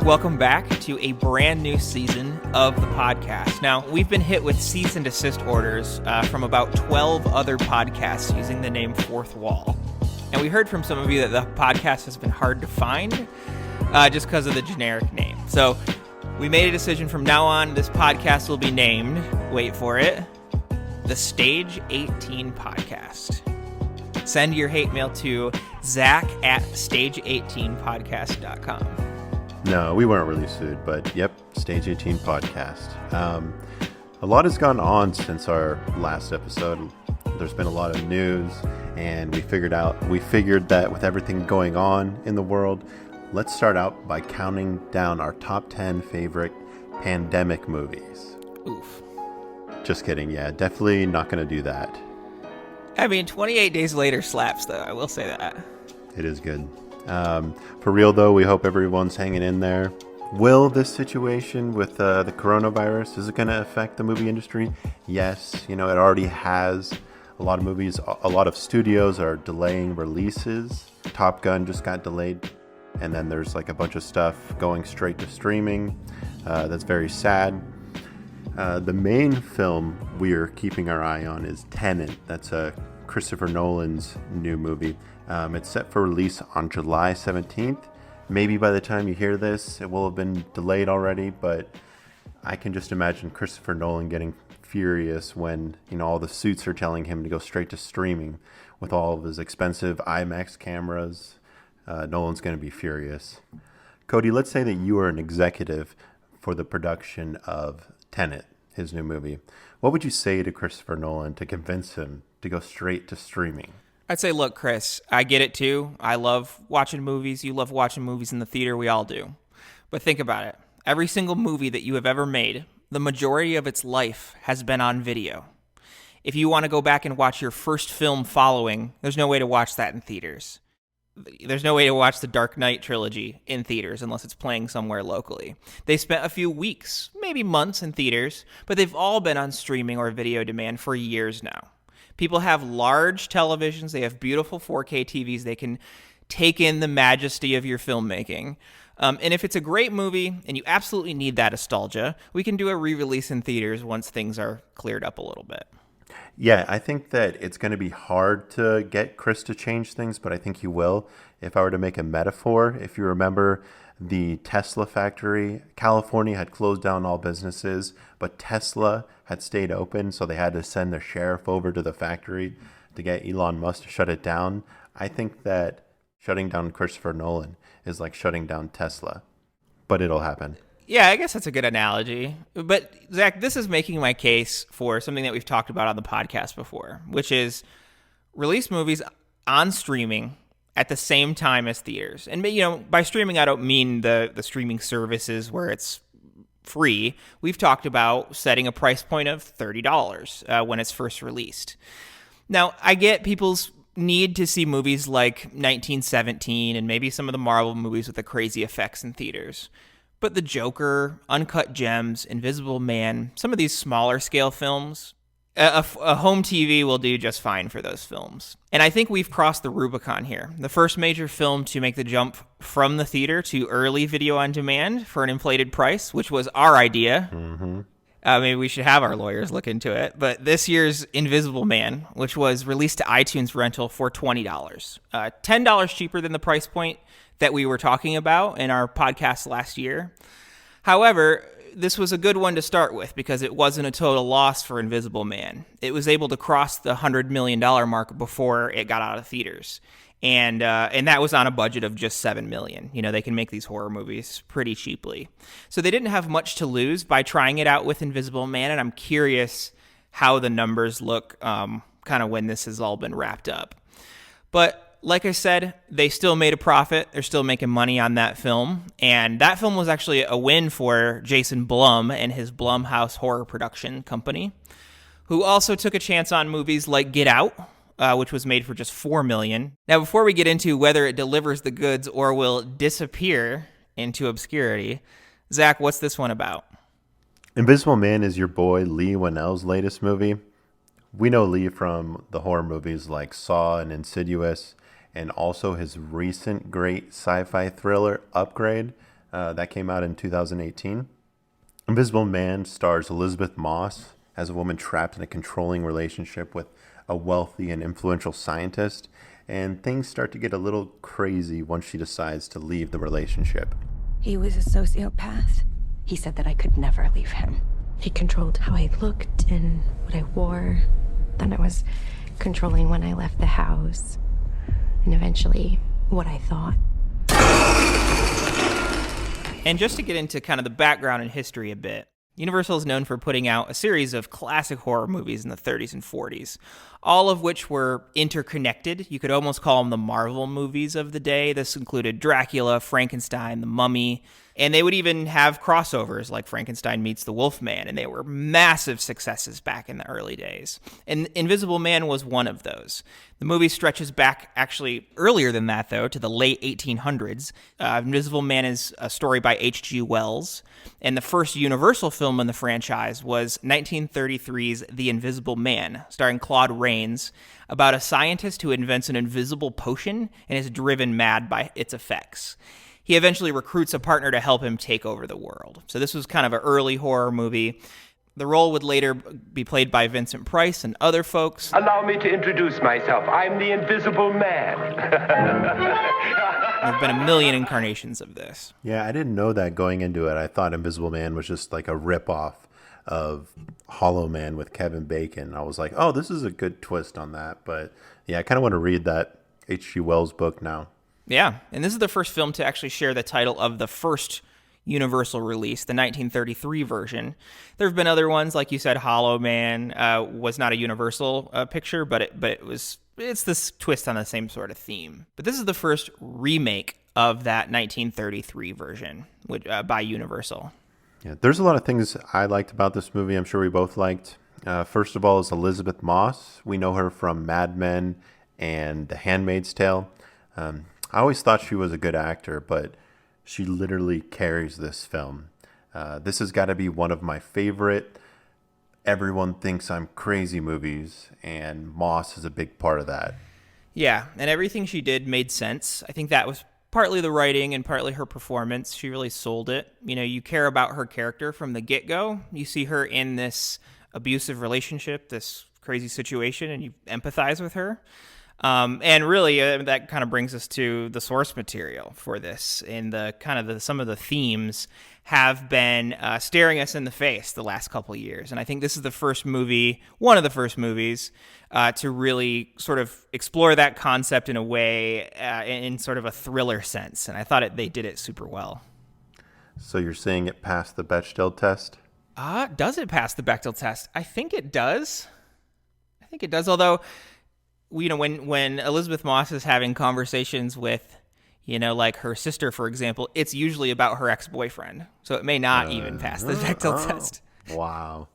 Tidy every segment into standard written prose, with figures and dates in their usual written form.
Welcome back to a brand new season of the podcast. Now, we've been hit with cease and desist orders from about 12 other podcasts using the name Fourth Wall. And we heard from some of you that the podcast has been hard to find just because of the generic name. So we made a decision from now on, this podcast will be named, wait for it, the Stage 18 Podcast. Send your hate mail to zach@stage18podcast.com. No, we weren't really sued, but yep, Stage 18 Podcast. A lot has gone on since our last episode. There's been a lot of news, and we figured that with everything going on in the world, let's start out by counting down our top 10 favorite pandemic movies. Oof. Just kidding, yeah, definitely not going to do that. I mean, 28 Days Later slaps, though. I will say that. It is good. For real, though, we hope everyone's hanging in there. Will this situation with the coronavirus, is it going to affect the movie industry? Yes. It already has. A lot of studios are delaying releases. Top Gun just got delayed. And then there's like a bunch of stuff going straight to streaming. That's very sad. The main film we're keeping our eye on is Tenet. That's Christopher Nolan's new movie. It's set for release on July 17th. Maybe by the time you hear this, it will have been delayed already, but I can just imagine Christopher Nolan getting furious when, all the suits are telling him to go straight to streaming with all of his expensive IMAX cameras. Nolan's going to be furious. Cody, let's say that you are an executive for the production of Tenet, his new movie. What would you say to Christopher Nolan to convince him to go straight to streaming? I'd say, look, Chris, I get it too. I love watching movies. You love watching movies in the theater. We all do. But think about it. Every single movie that you have ever made, the majority of its life has been on video. If you want to go back and watch your first film following, there's no way to watch that in theaters. There's no way to watch the Dark Knight trilogy in theaters unless it's playing somewhere locally. They spent a few weeks, maybe months in theaters, but they've all been on streaming or video demand for years now. People have large televisions. They have beautiful 4K TVs. They can take in the majesty of your filmmaking. And if it's a great movie and you absolutely need that nostalgia, we can do a re-release in theaters once things are cleared up a little bit. Yeah, I think that it's going to be hard to get Chris to change things, but I think he will. If I were to make a metaphor, if you remember the Tesla factory, California had closed down all businesses, but Tesla had stayed open, so they had to send their sheriff over to the factory to get Elon Musk to shut it down. I think that shutting down Christopher Nolan is like shutting down Tesla, but it'll happen. Yeah, I guess that's a good analogy. But, Zach, this is making my case for something that we've talked about on the podcast before, which is release movies on streaming at the same time as theaters. And, by streaming, I don't mean the streaming services where it's free. We've talked about setting a price point of $30 when it's first released. Now, I get people's need to see movies like 1917 and maybe some of the Marvel movies with the crazy effects in theaters. But The Joker, Uncut Gems, Invisible Man, some of these smaller scale films, a home TV will do just fine for those films. And I think we've crossed the Rubicon here. The first major film to make the jump from the theater to early video on demand for an inflated price, which was our idea. Mm-hmm. Maybe we should have our lawyers look into it. But this year's Invisible Man, which was released to iTunes rental for $20, $10 cheaper than the price point that we were talking about in our podcast last year. However, this was a good one to start with because it wasn't a total loss for Invisible Man. It was able to cross the $100 million mark before it got out of theaters. And that was on a budget of just $7 million. They can make these horror movies pretty cheaply. So they didn't have much to lose by trying it out with Invisible Man, and I'm curious how the numbers look kind of when this has all been wrapped up. But like I said, they still made a profit. They're still making money on that film. And that film was actually a win for Jason Blum and his Blumhouse horror production company, who also took a chance on movies like Get Out, which was made for just $4 million. Now, before we get into whether it delivers the goods or will disappear into obscurity, Zach, what's this one about? Invisible Man is your boy Lee Winnell's latest movie. We know Lee from the horror movies like Saw and Insidious, and also his recent great sci-fi thriller, Upgrade. That came out in 2018. Invisible Man stars Elizabeth Moss as a woman trapped in a controlling relationship with a wealthy and influential scientist, and things start to get a little crazy once she decides to leave the relationship. He was a sociopath. He said that I could never leave him. He controlled how I looked and what I wore. Then it was controlling when I left the house. And eventually, what I thought. And just to get into kind of the background and history a bit, Universal is known for putting out a series of classic horror movies in the 30s and 40s, all of which were interconnected. You could almost call them the Marvel movies of the day. This included Dracula, Frankenstein, The Mummy, and they would even have crossovers like Frankenstein meets the Wolfman, and they were massive successes back in the early days. And Invisible Man was one of those. The movie stretches back actually earlier than that, though, to the late 1800s. Invisible Man is a story by H.G. Wells, and the first Universal film in the franchise was 1933's The Invisible Man, starring Claude Rains, about a scientist who invents an invisible potion and is driven mad by its effects. He eventually recruits a partner to help him take over the world. So this was kind of an early horror movie. The role would later be played by Vincent Price and other folks. Allow me to introduce myself. I'm the Invisible Man. There have been a million incarnations of this. Yeah, I didn't know that going into it. I thought Invisible Man was just like a ripoff of Hollow Man with Kevin Bacon. I was like, oh, this is a good twist on that. But yeah, I kind of want to read that H.G. Wells book now. Yeah, and this is the first film to actually share the title of the first Universal release, the 1933 version. There have been other ones, like you said, Hollow Man was not a Universal picture, but it's this twist on the same sort of theme. But this is the first remake of that 1933 version by Universal. Yeah, there's a lot of things I liked about this movie. I'm sure we both liked. First of all is Elizabeth Moss. We know her from Mad Men and The Handmaid's Tale. I always thought she was a good actor, but she literally carries this film. This has got to be one of my favorite Everyone Thinks I'm Crazy movies, and Moss is a big part of that. Yeah, and everything she did made sense. I think that was partly the writing and partly her performance. She really sold it. You know, you care about her character from the get-go. You see her in this abusive relationship, this crazy situation, and you empathize with her. And really, that kind of brings us to the source material for this. And some of the themes have been staring us in the face the last couple of years. And I think this is one of the first movies to really sort of explore that concept in a way, in sort of a thriller sense. And I thought they did it super well. So you're saying it passed the Bechdel test? Does it pass the Bechdel test? I think it does. Although, you know, when Elizabeth Moss is having conversations with, you know, like her sister, for example, it's usually about her ex-boyfriend. So it may not even pass the Bechdel test. Wow.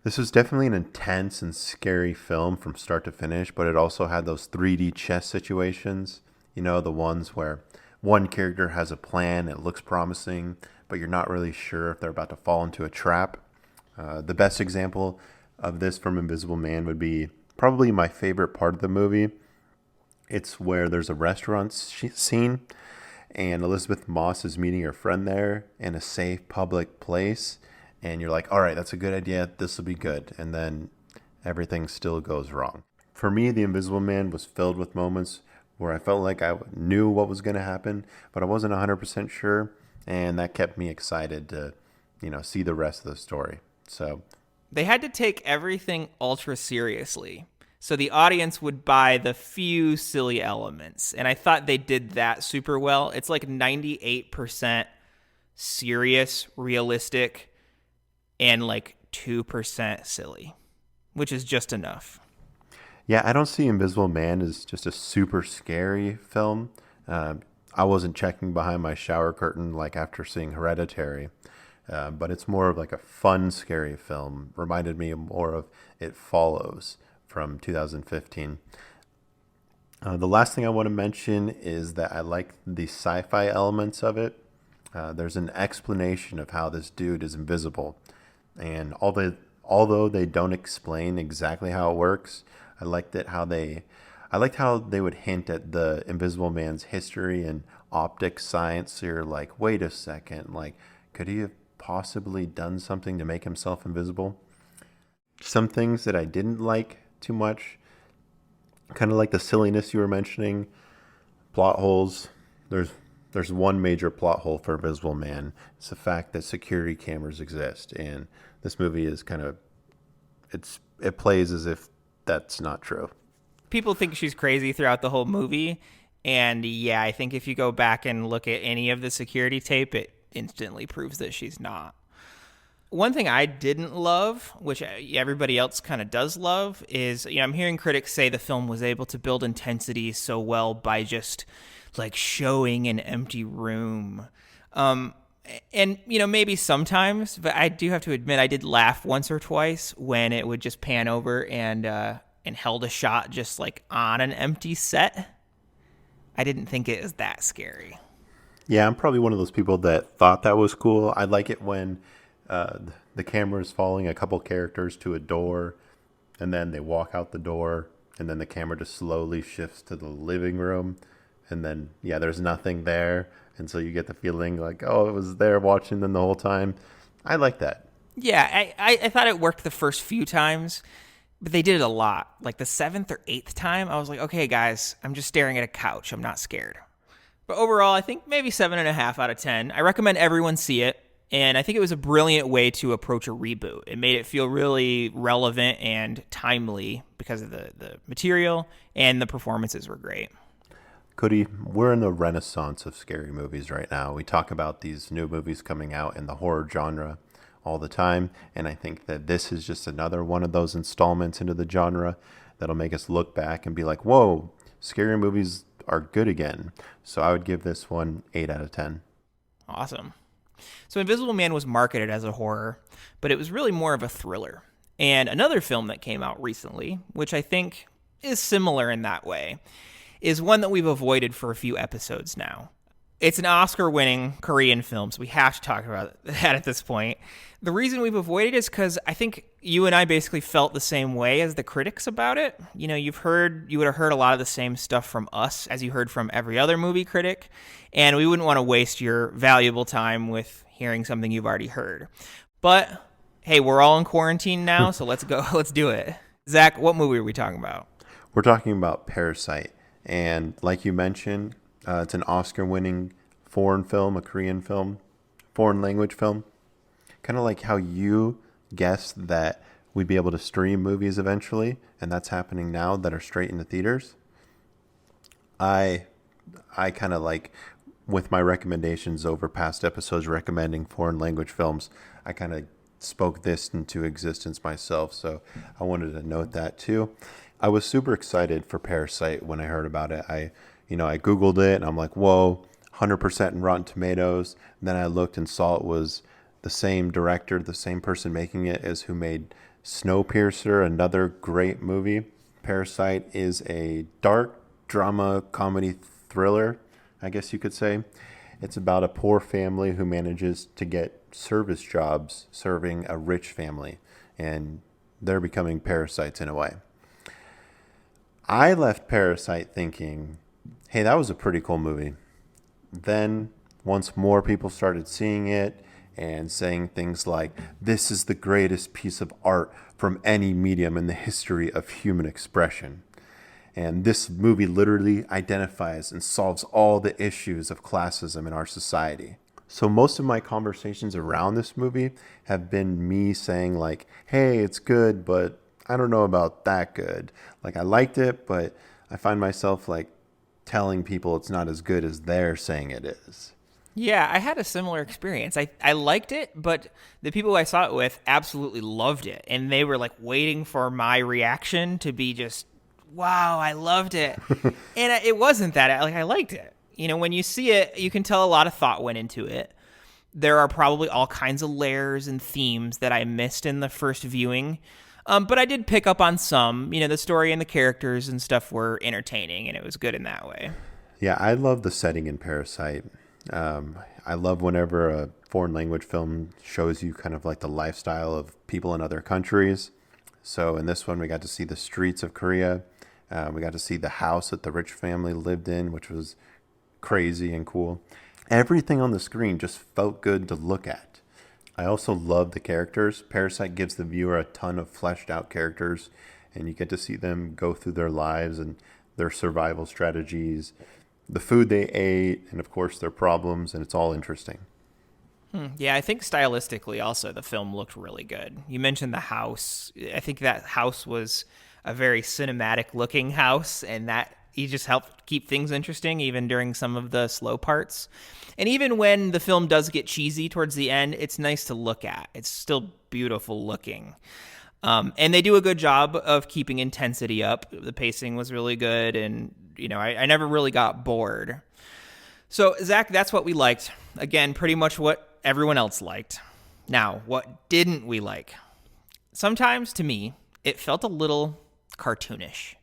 This was definitely an intense and scary film from start to finish, but it also had those 3D chess situations, you know, the ones where one character has a plan, it looks promising, but you're not really sure if they're about to fall into a trap. The best example of this from Invisible Man would be probably my favorite part of the movie. It's where there's a restaurant scene and Elizabeth Moss is meeting her friend there in a safe public place. And you're like, all right, that's a good idea. This will be good. And then everything still goes wrong. For me, The Invisible Man was filled with moments where I felt like I knew what was going to happen, but I wasn't 100% sure. And that kept me excited to, you know, see the rest of the story. So they had to take everything ultra seriously, so the audience would buy the few silly elements. And I thought they did that super well. It's like 98% serious, realistic, and like 2% silly, which is just enough. Yeah, I don't see Invisible Man as just a super scary film. I wasn't checking behind my shower curtain like after seeing Hereditary. But it's more of like a fun, scary film. Reminded me more of It Follows from 2015. The last thing I want to mention is that I like the sci-fi elements of it. There's an explanation of how this dude is invisible. And although they don't explain exactly how it works, I liked it how they I liked how they would hint at the Invisible Man's history and optics science. So you're like, wait a second, like, could he have possibly done something to make himself invisible? Some things that I didn't like too much, kind of like the silliness you were mentioning, plot holes. There's one major plot hole for Invisible Man. It's the fact that security cameras exist, and this movie is kind of it plays as if that's not true. People think she's crazy throughout the whole movie, and yeah, I think if you go back and look at any of the security tape, it instantly proves that she's not. One thing I didn't love, which everybody else kind of does love, is I'm hearing critics say the film was able to build intensity so well by just like showing an empty room. And maybe sometimes, but I do have to admit I did laugh once or twice when it would just pan over and held a shot just like on an empty set. I didn't think it was that scary. Yeah, I'm probably one of those people that thought that was cool. I like it when the camera is following a couple characters to a door, and then they walk out the door, and then the camera just slowly shifts to the living room, and then there's nothing there, and so you get the feeling like, oh, it was there watching them the whole time. I like that. Yeah, I thought it worked the first few times, but they did it a lot. Like the 7th or 8th time, I was like, okay, guys, I'm just staring at a couch. I'm not scared. But overall, I think maybe 7.5 out of 10. I recommend everyone see it. And I think it was a brilliant way to approach a reboot. It made it feel really relevant and timely because of the material, and the performances were great. Cody, we're in the renaissance of scary movies right now. We talk about these new movies coming out in the horror genre all the time, and I think that this is just another one of those installments into the genre that'll make us look back and be like, whoa, scary movies are good again. So I would give this one 8 out of 10. Awesome. So Invisible Man was marketed as a horror, but it was really more of a thriller. And another film that came out recently, which I think is similar in that way, is one that we've avoided for a few episodes now. It's an Oscar-winning Korean film, so we have to talk about that at this point. The reason we've avoided it is because I think you and I basically felt the same way as the critics about it. You would have heard a lot of the same stuff from us as you heard from every other movie critic, and we wouldn't want to waste your valuable time with hearing something you've already heard. But hey, we're all in quarantine now, so let's go. Let's do it. Zach, what movie are we talking about? We're talking about Parasite, and like you mentioned, it's an Oscar-winning foreign film, a Korean film, foreign language film. Kind of like how you guessed that we'd be able to stream movies eventually, and that's happening now, that are straight into theaters. I kind of like, with my recommendations over past episodes recommending foreign language films, I kind of spoke this into existence myself, so I wanted to note that too. I was super excited for Parasite when I heard about it. I Googled it, and I'm like, whoa, 100% in Rotten Tomatoes. And then I looked and saw it was the same director, the same person making it as who made Snowpiercer, another great movie. Parasite is a dark drama comedy thriller, I guess you could say. It's about a poor family who manages to get service jobs serving a rich family, and they're becoming parasites in a way. I left Parasite thinking, hey, that was a pretty cool movie. Then, once more people started seeing it and saying things like, this is the greatest piece of art from any medium in the history of human expression. And this movie literally identifies and solves all the issues of classism in our society. So most of my conversations around this movie have been me saying like, hey, it's good, but I don't know about that good. Like, I liked it, but I find myself like telling people it's not as good as they're saying it is. Yeah, I had a similar experience. I liked it, but the people I saw it with absolutely loved it. And they were like waiting for my reaction to be just, wow, I loved it. And it wasn't that. Like, I liked it. When you see it, you can tell a lot of thought went into it. There are probably all kinds of layers and themes that I missed in the first viewing. But I did pick up on some. The story and the characters and stuff were entertaining, and it was good in that way. Yeah, I love the setting in Parasite. I love whenever a foreign language film shows you kind of like the lifestyle of people in other countries. So in this one, we got to see the streets of Korea, We got to see the house that the rich family lived in, which was crazy and cool. Everything on the screen just felt good to look at. I also love the characters. Parasite gives the viewer a ton of fleshed out characters, and you get to see them go through their lives and their survival strategies, the food they ate, and of course their problems, and it's all interesting. Yeah, I think stylistically also the film looked really good. You mentioned the house. I think that house was a very cinematic looking house, and that he just helped keep things interesting even during some of the slow parts. And even when the film does get cheesy towards the end, it's nice to look at. It's still beautiful looking. And they do a good job of keeping intensity up. The pacing was really good, and I never really got bored. So, Zach, that's what we liked. Again, pretty much what everyone else liked. Now, what didn't we like? Sometimes, to me, it felt a little cartoonish.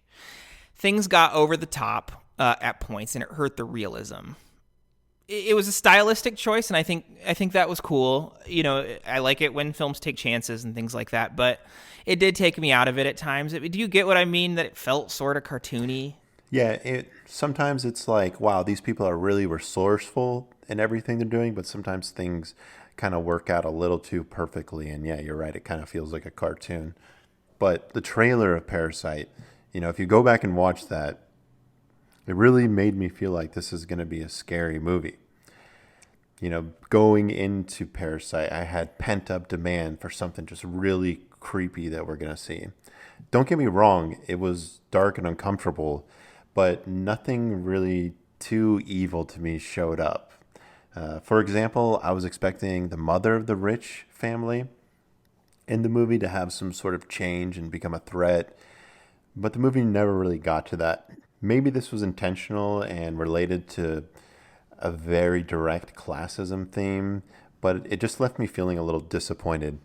Things got over the top at points, and it hurt the realism. It was a stylistic choice, and I think that was cool. I like it when films take chances and things like that, but it did take me out of it at times. Do you get what I mean, that it felt sort of cartoony? Yeah, sometimes it's like, wow, these people are really resourceful in everything they're doing, but sometimes things kind of work out a little too perfectly, and yeah, you're right, it kind of feels like a cartoon. But the trailer of Parasite, if you go back and watch that, it really made me feel like this is going to be a scary movie. Going into Parasite, I had pent-up demand for something just really creepy that we're going to see. Don't get me wrong, it was dark and uncomfortable, but nothing really too evil to me showed up. For example, I was expecting the mother of the rich family in the movie to have some sort of change and become a threat, but the movie never really got to that. Maybe this was intentional and related to a very direct classism theme, but it just left me feeling a little disappointed.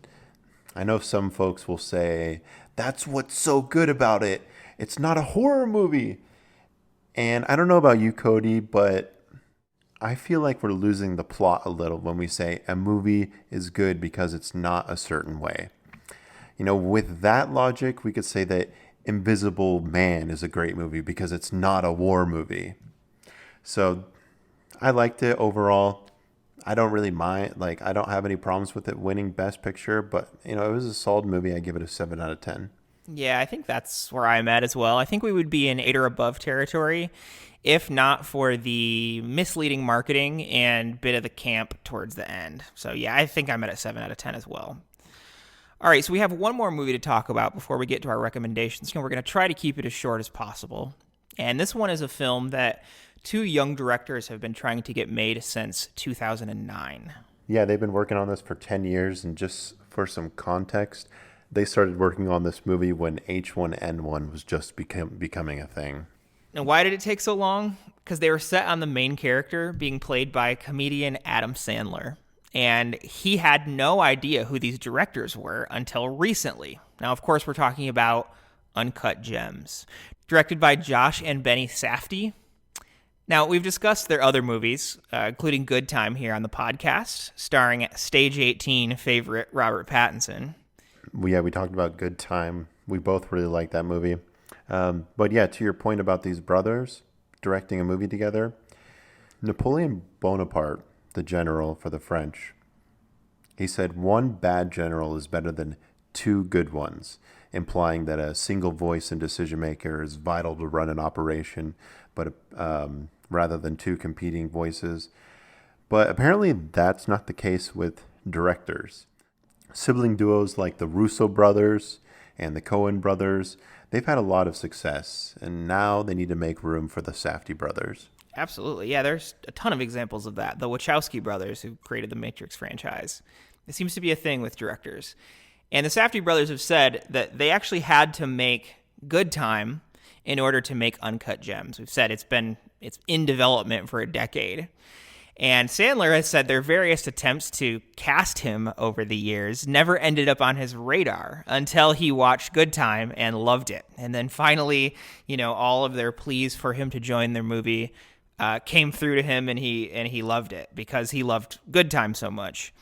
I know some folks will say, that's what's so good about it. It's not a horror movie. And I don't know about you, Cody, but I feel like we're losing the plot a little when we say a movie is good because it's not a certain way. With that logic, we could say that Invisible Man is a great movie because it's not a war movie. So I liked it overall. I don't really mind. I don't have any problems with it winning Best Picture, but it was a solid movie. I give it a 7 out of 10. Yeah, I think that's where I'm at as well. I think we would be in 8 or above territory if not for the misleading marketing and bit of the camp towards the end. So yeah, I think I'm at a 7 out of 10 as well. All right, so we have one more movie to talk about before we get to our recommendations. We're going to try to keep it as short as possible. And this one is a film that 2 young directors have been trying to get made since 2009. Yeah, they've been working on this for 10 years, and just for some context, they started working on this movie when H1N1 was just becoming a thing. And why did it take so long? Because they were set on the main character being played by comedian Adam Sandler. And he had no idea who these directors were until recently. Now, of course, we're talking about Uncut Gems, directed by Josh and Benny Safdie. Now, we've discussed their other movies, including Good Time here on the podcast, starring Stage 18 favorite Robert Pattinson. Yeah, we talked about Good Time. We both really like that movie. But yeah, to your point about these brothers directing a movie together, Napoleon Bonaparte, the general for the French, he said 1 bad general is better than 2 good ones, implying that a single voice and decision maker is vital to run an operation, but rather than 2 competing voices. But apparently that's not the case with directors. Sibling duos like the Russo brothers and the Coen brothers, they've had a lot of success, and now they need to make room for the Safdie brothers. Absolutely. Yeah, there's a ton of examples of that. The Wachowski brothers, who created the Matrix franchise. It seems to be a thing with directors. And the Safdie brothers have said that they actually had to make Good Time in order to make Uncut Gems. We've said it's in development for a decade. And Sandler has said their various attempts to cast him over the years never ended up on his radar until he watched Good Time and loved it. And then finally, all of their pleas for him to join their movie came through to him, and he loved it because he loved Good Time so much.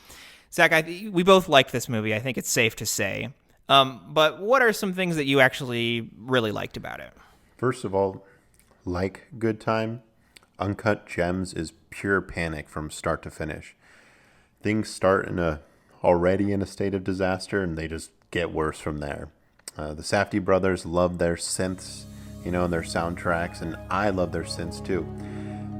Zach, we both liked this movie. I think it's safe to say. But what are some things that you actually really liked about it? First of all, like Good Time, Uncut Gems is pure panic from start to finish. Things start already in a state of disaster, and they just get worse from there. The Safdie brothers love their synths, and their soundtracks, and I love their synths too.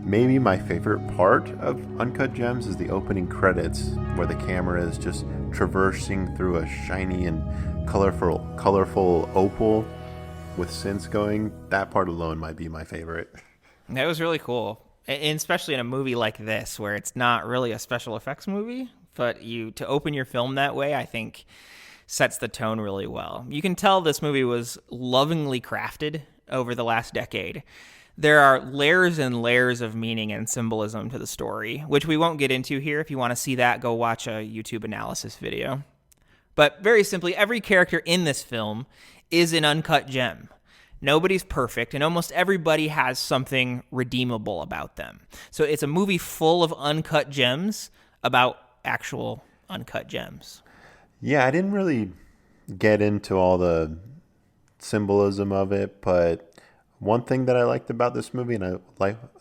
Maybe my favorite part of Uncut Gems is the opening credits, where the camera is just traversing through a shiny and colorful opal with synths going. That part alone might be my favorite. That was really cool, and especially in a movie like this, where it's not really a special effects movie, but to open your film that way, I think sets the tone really well. You can tell this movie was lovingly crafted over the last decade. There are layers and layers of meaning and symbolism to the story, which we won't get into here. If you want to see that, go watch a YouTube analysis video. But very simply, every character in this film is an uncut gem. Nobody's perfect, and almost everybody has something redeemable about them. So it's a movie full of uncut gems about actual uncut gems. Yeah, I didn't really get into all the symbolism of it, but one thing that I liked about this movie, and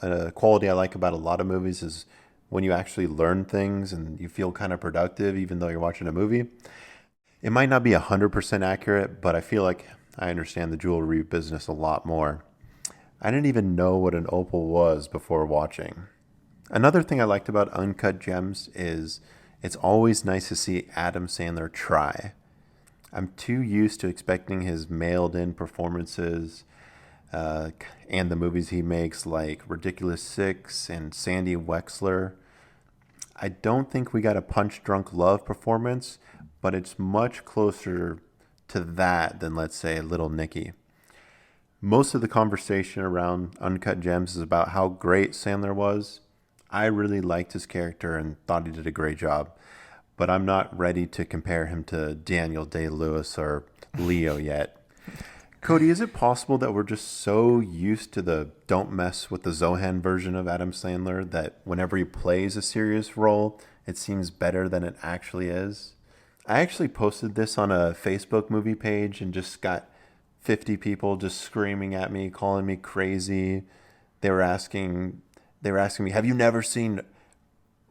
a quality I like about a lot of movies, is when you actually learn things and you feel kind of productive, even though you're watching a movie. It might not be 100% accurate, but I feel like I understand the jewelry business a lot more. I didn't even know what an opal was before watching. Another thing I liked about Uncut Gems is it's always nice to see Adam Sandler try. I'm too used to expecting his mailed-in performances and the movies he makes, like Ridiculous Six and Sandy Wexler. I don't think we got a Punch Drunk Love performance, but it's much closer to that than, let's say, Little Nicky. Most of the conversation around Uncut Gems is about how great Sandler was. I really liked his character and thought he did a great job, but I'm not ready to compare him to Daniel Day-Lewis or Leo yet. Cody, is it possible that we're just so used to the don't mess with the Zohan version of Adam Sandler that whenever he plays a serious role, it seems better than it actually is? I actually posted this on a Facebook movie page and just got 50 people just screaming at me, calling me crazy. They were asking me, have you never seen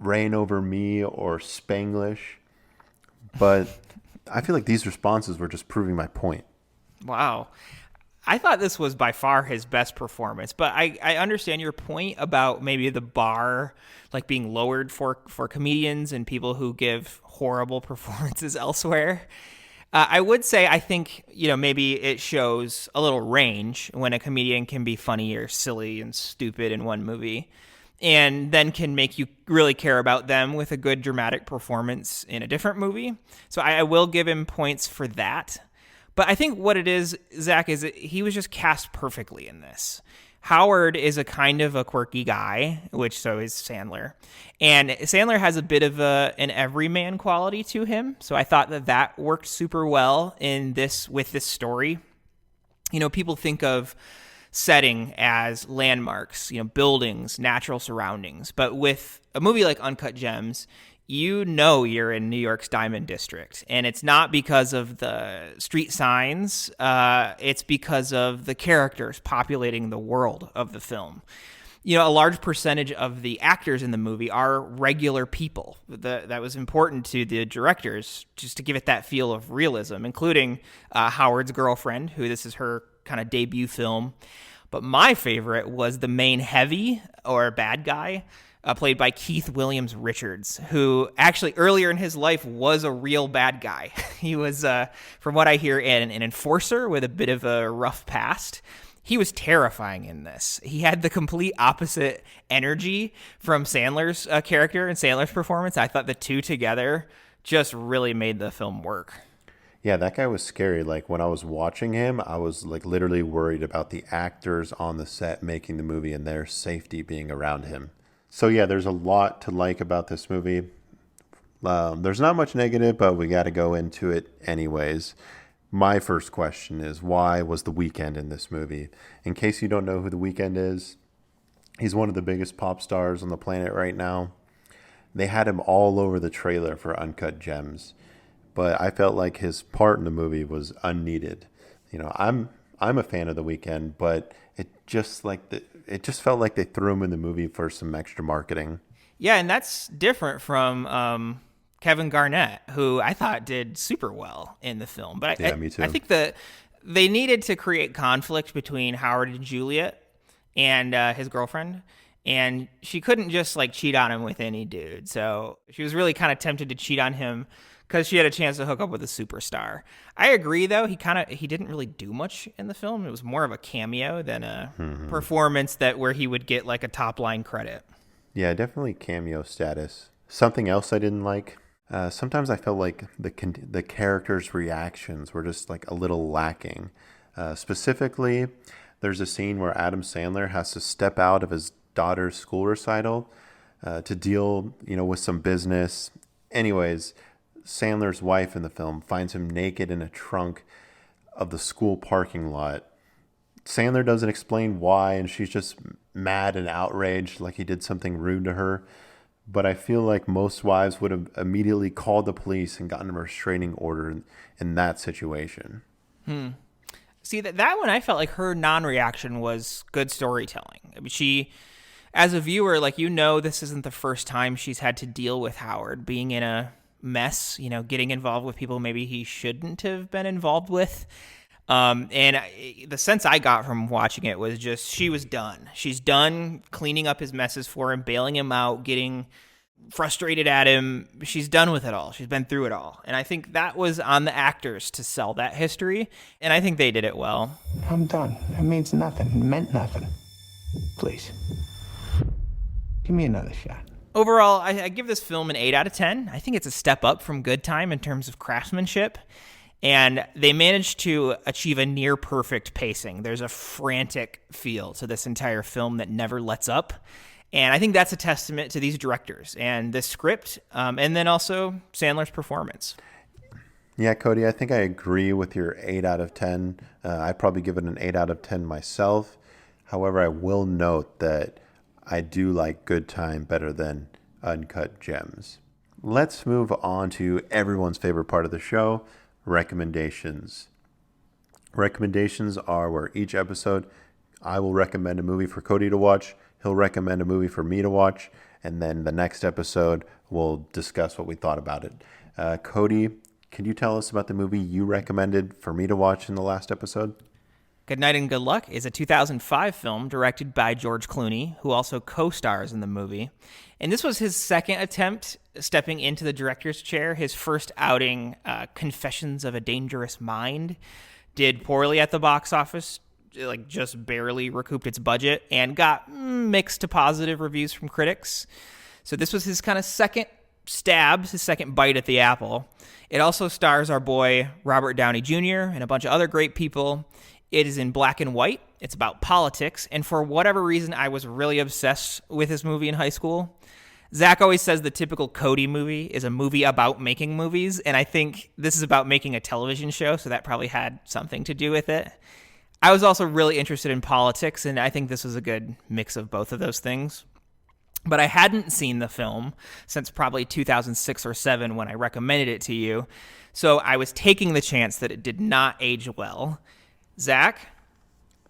Rain Over Me or Spanglish? But I feel like these responses were just proving my point. Wow. I thought this was by far his best performance, but I understand your point about maybe the bar like being lowered for comedians and people who give horrible performances elsewhere. I would say I think, maybe it shows a little range when a comedian can be funny or silly and stupid in one movie and then can make you really care about them with a good dramatic performance in a different movie. So I will give him points for that. But I think what it is, Zach, is he was just cast perfectly in this. Howard is a kind of a quirky guy, which so is Sandler. And Sandler has a bit of an everyman quality to him. So I thought that worked super well with this story. People think of setting as landmarks, buildings, natural surroundings. But with a movie like Uncut Gems, you're in New York's Diamond District. And it's not because of the street signs. It's because of the characters populating the world of the film. A large percentage of the actors in the movie are regular people. That was important to the directors, just to give it that feel of realism, including Howard's girlfriend, who this is her kind of debut film. But my favorite was the main heavy, or bad guy, played by Keith Williams Richards, who actually earlier in his life was a real bad guy. He was, from what I hear, an enforcer with a bit of a rough past. He was terrifying in this. He had the complete opposite energy from Sandler's character and Sandler's performance. I thought the two together just really made the film work. Yeah, that guy was scary. Like, when I was watching him, I was like literally worried about the actors on the set making the movie and their safety being around him. So yeah, there's a lot to like about this movie. There's not much negative, but we got to go into it anyways. My first question is, why was The Weeknd in this movie? In case you don't know who The Weeknd is, he's one of the biggest pop stars on the planet right now. They had him all over the trailer for Uncut Gems, but I felt like his part in the movie was unneeded. I'm I'm a fan of The Weeknd, but it just felt like they threw him in the movie for some extra marketing. Yeah, and that's different from Kevin Garnett, who I thought did super well in the film. But Yeah, me too. I think that they needed to create conflict between Howard and Juliet and his girlfriend. And she couldn't just like cheat on him with any dude. So she was really kind of tempted to cheat on him because she had a chance to hook up with a superstar. I agree, though. He didn't really do much in the film. It was more of a cameo than a performance where he would get like a top line credit. Yeah, definitely cameo status. Something else I didn't like. Sometimes I felt like the characters' reactions were just like a little lacking. Specifically, there's a scene where Adam Sandler has to step out of his daughter's school recital to deal, with some business. Anyways, Sandler's wife in the film finds him naked in a trunk of the school parking lot. Sandler doesn't explain why, and she's just mad and outraged like he did something rude to her. But I feel like most wives would have immediately called the police and gotten a restraining order in that situation. See, that one, I felt like her non-reaction was good storytelling. I mean, she, as a viewer, this isn't the first time she's had to deal with Howard being in a mess, getting involved with people maybe he shouldn't have been involved with. The sense I got from watching it was just she was done. She's done cleaning up his messes for him, bailing him out, getting frustrated at him. She's done with it all. She's been through it all. And I think that was on the actors to sell that history. And I think they did it well. I'm done. It means nothing. It meant nothing. Please. Give me another shot. Overall, I give this film an 8 out of 10. I think it's a step up from Good Time in terms of craftsmanship. And they managed to achieve a near perfect pacing. There's a frantic feel to this entire film that never lets up. And I think that's a testament to these directors and the script, and then also Sandler's performance. Yeah, Cody, I think I agree with your 8 out of 10. I'd probably give it an 8 out of 10 myself. However, I will note that I do like Good Time better than Uncut Gems. Let's move on to everyone's favorite part of the show, recommendations. Recommendations are where each episode I will recommend a movie for Cody to watch. He'll recommend a movie for me to watch. And then the next episode, we'll discuss what we thought about it. Cody, can you tell us about the movie you recommended for me to watch in the last episode? Good Night and Good Luck is a 2005 film directed by George Clooney, who also co-stars in the movie. And this was his second attempt stepping into the director's chair. His first outing, Confessions of a Dangerous Mind, did poorly at the box office, just barely recouped its budget, and got mixed to positive reviews from critics. So this was his kind of second stab, his second bite at the apple. It also stars our boy Robert Downey Jr. and a bunch of other great people. It is in black and white. It's about politics. And for whatever reason, I was really obsessed with this movie in high school. Zach always says the typical Cody movie is a movie about making movies. And I think this is about making a television show. So that probably had something to do with it. I was also really interested in politics. And I think this was a good mix of both of those things. But I hadn't seen the film since probably 2006 or 7 when I recommended it to you. So I was taking the chance that it did not age well. Zach,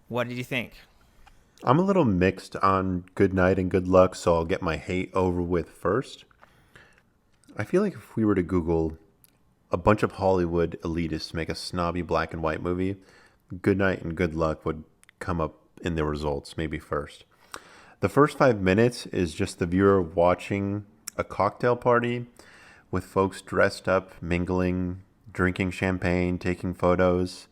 what did you think? I'm a little mixed on Good Night and Good Luck, so I'll get my hate over with first. I feel like if we were to Google a bunch of Hollywood elitists make a snobby black and white movie, Good Night and Good Luck would come up in the results, maybe first. The first 5 minutes is just the viewer watching a cocktail party with folks dressed up, mingling, drinking champagne, taking photos.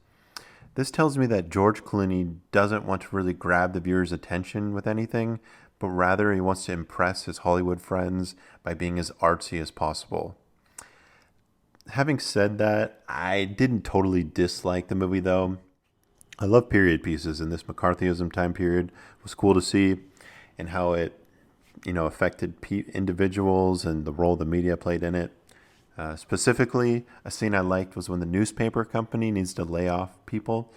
This tells me that George Clooney doesn't want to really grab the viewer's attention with anything, but rather he wants to impress his Hollywood friends by being as artsy as possible. Having said that, I didn't totally dislike the movie though. I love period pieces, and this McCarthyism time period was cool to see, and how it, affected individuals and the role the media played in it. Specifically, a scene I liked was when the newspaper company needs to lay off people.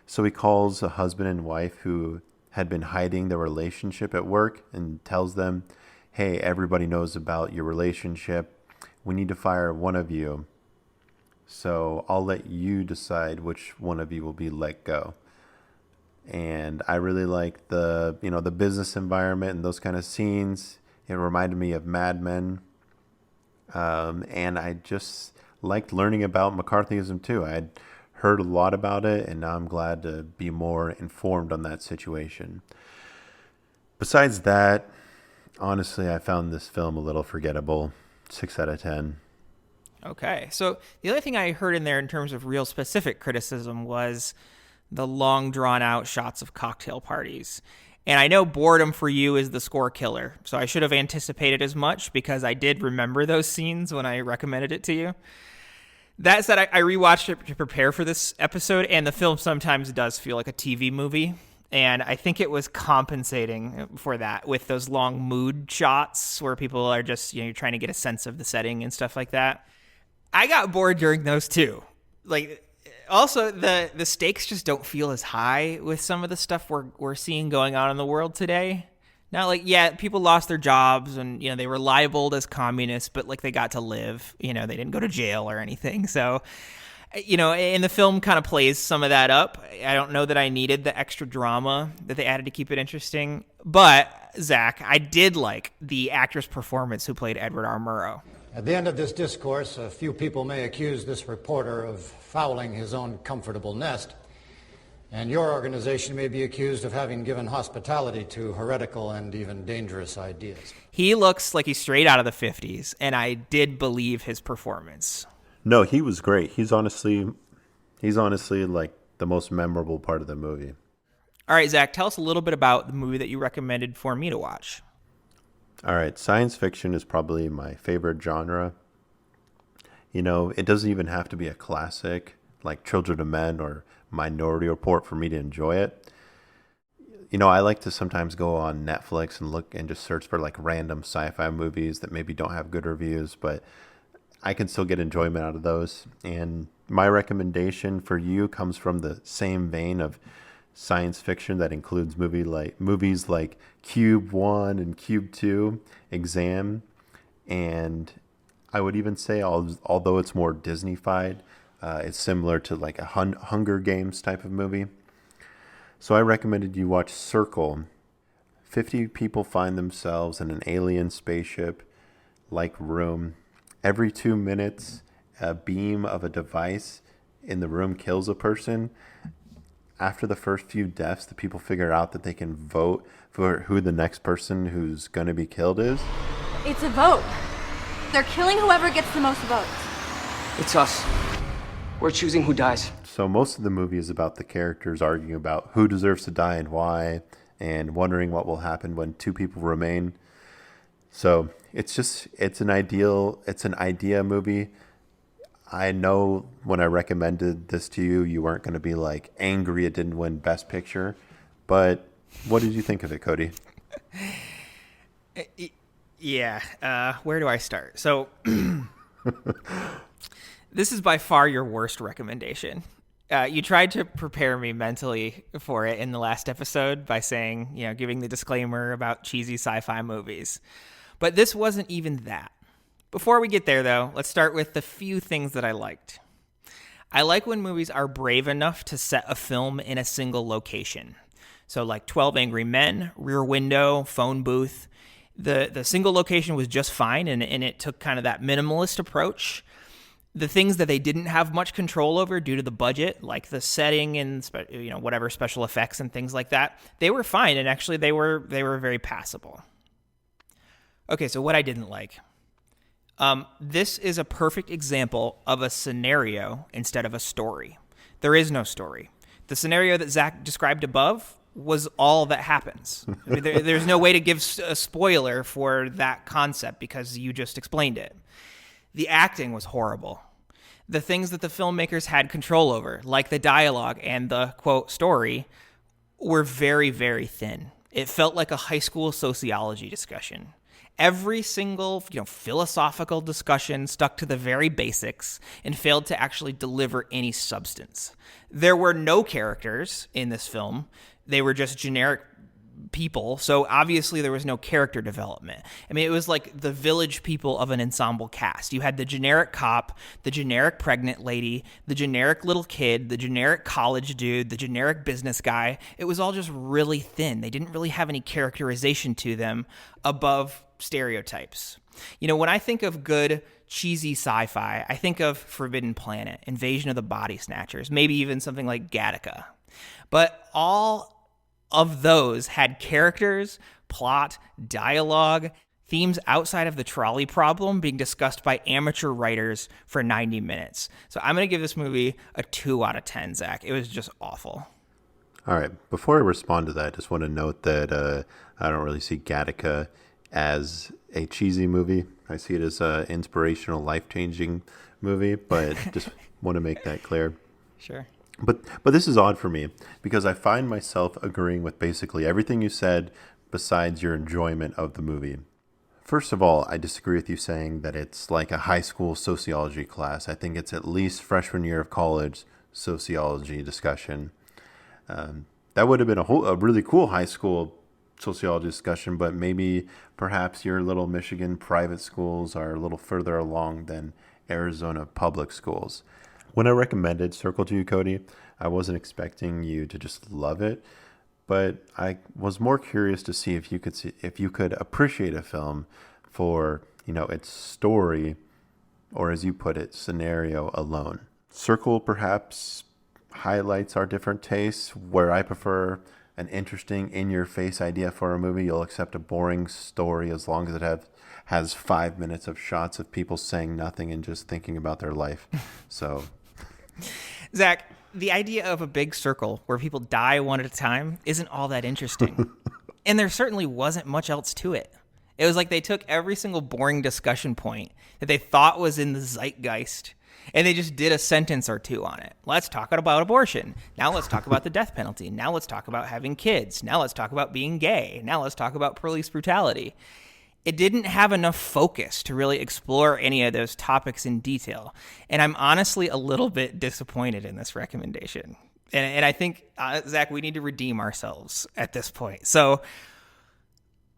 So he calls a husband and wife who had been hiding their relationship at work and tells them, hey, everybody knows about your relationship. We need to fire one of you. So I'll let you decide which one of you will be let go. and I really liked the business environment and those kind of scenes. It reminded me of Mad Men, and I just liked learning about McCarthyism too. I had heard a lot about it, and now I'm glad to be more informed on that situation. Besides that, honestly, I found this film a little forgettable. 6 out of 10. Okay. So the other thing I heard in there in terms of real specific criticism was the long drawn out shots of cocktail parties. And I know boredom for you is the score killer. So I should have anticipated as much because I did remember those scenes when I recommended it to you. That said, I rewatched it to prepare for this episode, and the film sometimes does feel like a TV movie. And I think it was compensating for that with those long mood shots where people are just, you're trying to get a sense of the setting and stuff like that. I got bored during those too. Like, also the stakes just don't feel as high with some of the stuff we're seeing going on in the world today. Not like, yeah, people lost their jobs and, they were libeled as communists, but like they got to live, they didn't go to jail or anything. So, and the film kind of plays some of that up. I don't know that I needed the extra drama that they added to keep it interesting. But, Zach, I did like the actor's performance who played Edward R. Murrow. At the end of this discourse, a few people may accuse this reporter of fouling his own comfortable nest, and your organization may be accused of having given hospitality to heretical and even dangerous ideas. He looks like he's straight out of the 50s, and I did believe his performance. No, he was great. He's honestly like the most memorable part of the movie. All right, Zach, tell us a little bit about the movie that you recommended for me to watch. All right, science fiction is probably my favorite genre. It doesn't even have to be a classic like Children of Men or Minority Report for me to enjoy it. I like to sometimes go on Netflix and look and just search for like random sci-fi movies that maybe don't have good reviews, but I can still get enjoyment out of those. And my recommendation for you comes from the same vein of science fiction that includes movies like Cube 1 and Cube 2, Exam, and I would even say, although it's more Disney-fied, it's similar to like a Hunger Games type of movie. So I recommended you watch Circle. 50 people find themselves in an alien spaceship-like room. Every 2 minutes, a beam of a device in the room kills a person. After the first few deaths, the people figure out that they can vote for who the next person who's going to be killed is. It's a vote. They're killing whoever gets the most votes. It's us. We're choosing who dies. So most of the movie is about the characters arguing about who deserves to die and why, and wondering what will happen when 2 people remain. So it's an idea movie. I know when I recommended this to you, you weren't going to be like angry it didn't win Best Picture, but what did you think of it, Cody? Yeah, where do I start? So this is by far your worst recommendation. You tried to prepare me mentally for it in the last episode by saying, giving the disclaimer about cheesy sci-fi movies. But this wasn't even that. Before we get there, though, let's start with the few things that I liked. I like when movies are brave enough to set a film in a single location. So like 12 Angry Men, Rear Window, Phone Booth. The single location was just fine, and it took kind of that minimalist approach. The things that they didn't have much control over due to the budget, like the setting and whatever special effects and things like that, they were fine, and actually they were very passable. Okay, so what I didn't like. This is a perfect example of a scenario instead of a story. There is no story. The scenario that Zach described above was all that happens. I mean, there's no way to give a spoiler for that concept because you just explained it. The acting was horrible. The things that the filmmakers had control over, like the dialogue and the, quote, story, were very, very thin. It felt like a high school sociology discussion. Every single, philosophical discussion stuck to the very basics and failed to actually deliver any substance. There were no characters in this film. They were just generic people, so obviously there was no character development. I mean, it was like the village people of an ensemble cast. You had the generic cop, the generic pregnant lady, the generic little kid, the generic college dude, the generic business guy. It was all just really thin. They didn't really have any characterization to them above stereotypes. You know, when I think of good, cheesy sci-fi, I think of Forbidden Planet, Invasion of the Body Snatchers, maybe even something like Gattaca. But all of those had characters, plot, dialogue, themes outside of the trolley problem being discussed by amateur writers for 90 minutes. So I'm going to give this movie a 2 out of 10, Zach. It was just awful. All right. Before I respond to that, I just want to note that I don't really see Gattaca as a cheesy movie. I see it as an inspirational, life-changing movie, but just want to make that clear. Sure. But this is odd for me because I find myself agreeing with basically everything you said besides your enjoyment of the movie. First of all, I disagree with you saying that it's like a high school sociology class. I think it's at least freshman year of college sociology discussion. That would have been a really cool high school sociology discussion, but maybe perhaps your little Michigan private schools are a little further along than Arizona public schools. When I recommended Circle to you, Cody, I wasn't expecting you to just love it, but I was more curious to see if you could appreciate a film for, you know, its story, or as you put it, scenario alone. Circle perhaps highlights our different tastes. Where I prefer an interesting, in-your-face idea for a movie, you'll accept a boring story as long as it has 5 minutes of shots of people saying nothing and just thinking about their life. So, Zach, the idea of a big circle where people die one at a time isn't all that interesting. And there certainly wasn't much else to it. It was like they took every single boring discussion point that they thought was in the zeitgeist, and they just did a sentence or two on it. Let's talk about abortion. Now let's talk about the death penalty. Now let's talk about having kids. Now let's talk about being gay. Now let's talk about police brutality. It didn't have enough focus to really explore any of those topics in detail. And I'm honestly a little bit disappointed in this recommendation. And I think, Zach, we need to redeem ourselves at this point. So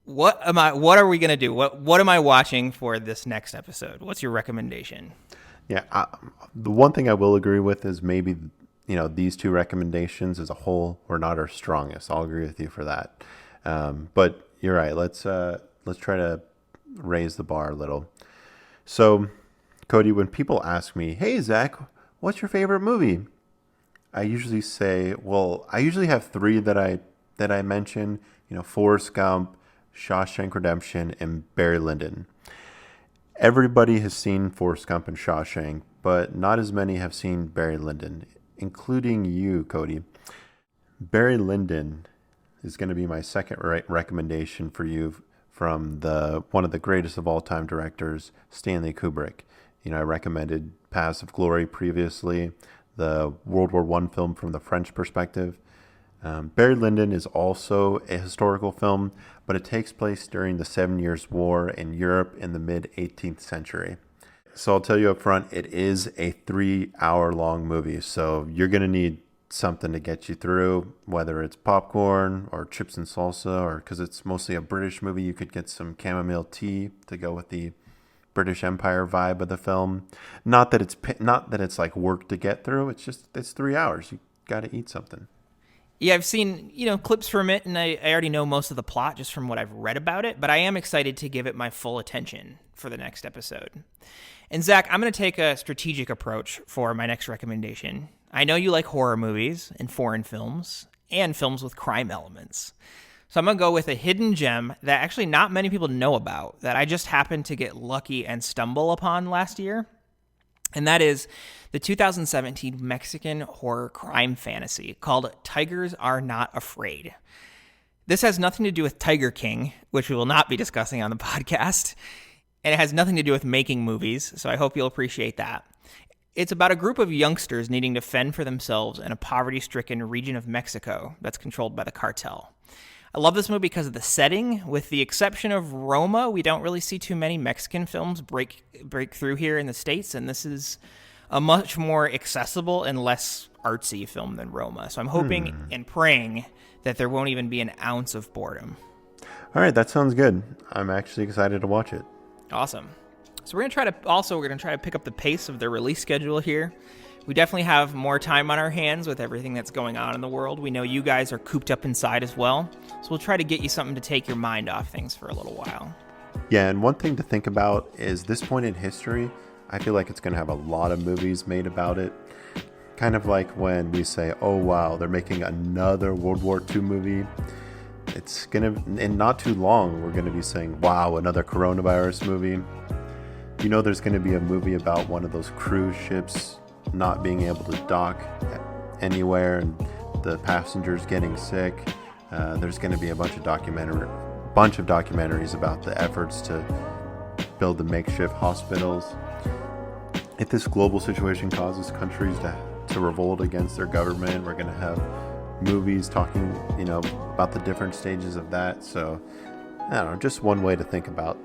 what are we going to do? What am I watching for this next episode? What's your recommendation? Yeah, the one thing I will agree with is maybe, you know, these two recommendations as a whole were not our strongest. I'll agree with you for that. But you're right. Let's try to raise the bar a little. So, Cody, when people ask me, "Hey, Zach, what's your favorite movie?" I usually say, well, I usually have 3 that I mention. You know, Forrest Gump, Shawshank Redemption, and Barry Lyndon. Everybody has seen Forrest Gump and Shawshank, but not as many have seen Barry Lyndon, including you, Cody. Barry Lyndon is going to be my second recommendation for you from one of the greatest of all time directors, Stanley Kubrick. You know, I recommended Paths of Glory previously, the World War I film from the French perspective. Barry Lyndon is also a historical film, but it takes place during the 7 Years' War in Europe in the mid-18th century. So I'll tell you up front, it is a 3-hour-long movie, so you're going to need something to get you through, whether it's popcorn or chips and salsa, or because it's mostly a British movie, you could get some chamomile tea to go with the British Empire vibe of the film. Not that it's like work to get through, it's 3 hours. You got to eat something. Yeah, I've seen, clips from it, and I already know most of the plot just from what I've read about it, but I am excited to give it my full attention for the next episode. And Zach, I'm going to take a strategic approach for my next recommendation. I know you like horror movies and foreign films and films with crime elements. So I'm going to go with a hidden gem that actually not many people know about, that I just happened to get lucky and stumble upon last year. And that is the 2017 Mexican horror crime fantasy called Tigers Are Not Afraid. This has nothing to do with Tiger King, which we will not be discussing on the podcast, and it has nothing to do with making movies, so I hope you'll appreciate that. It's about a group of youngsters needing to fend for themselves in a poverty-stricken region of Mexico that's controlled by the cartel. I love this movie because of the setting. With the exception of Roma, we don't really see too many Mexican films break through here in the States, and this is a much more accessible and less artsy film than Roma. So I'm hoping and praying that there won't even be an ounce of boredom. All right, that sounds good. I'm actually excited to watch it. Awesome. So we're going to try to pick up the pace of the release schedule here. We definitely have more time on our hands with everything that's going on in the world. We know you guys are cooped up inside as well, so we'll try to get you something to take your mind off things for a little while. Yeah, and one thing to think about is this point in history, I feel like it's going to have a lot of movies made about it. Kind of like when we say, oh wow, they're making another World War II movie. It's going to, in not too long, we're going to be saying, wow, another coronavirus movie. You know there's going to be a movie about one of those cruise ships not being able to dock anywhere and the passengers getting sick. There's going to be a bunch of documentaries about the efforts to build the makeshift hospitals. If this global situation causes countries to revolt against their government, we're going to have movies talking, about the different stages of that. So, I don't know, just one way to think about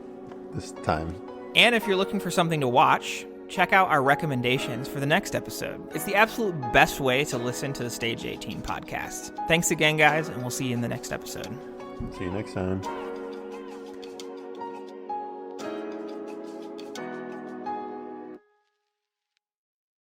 this time. And if you're looking for something to watch, check out our recommendations for the next episode. It's the absolute best way to listen to the Stage 18 podcast. Thanks again, guys, and we'll see you in the next episode. See you next time.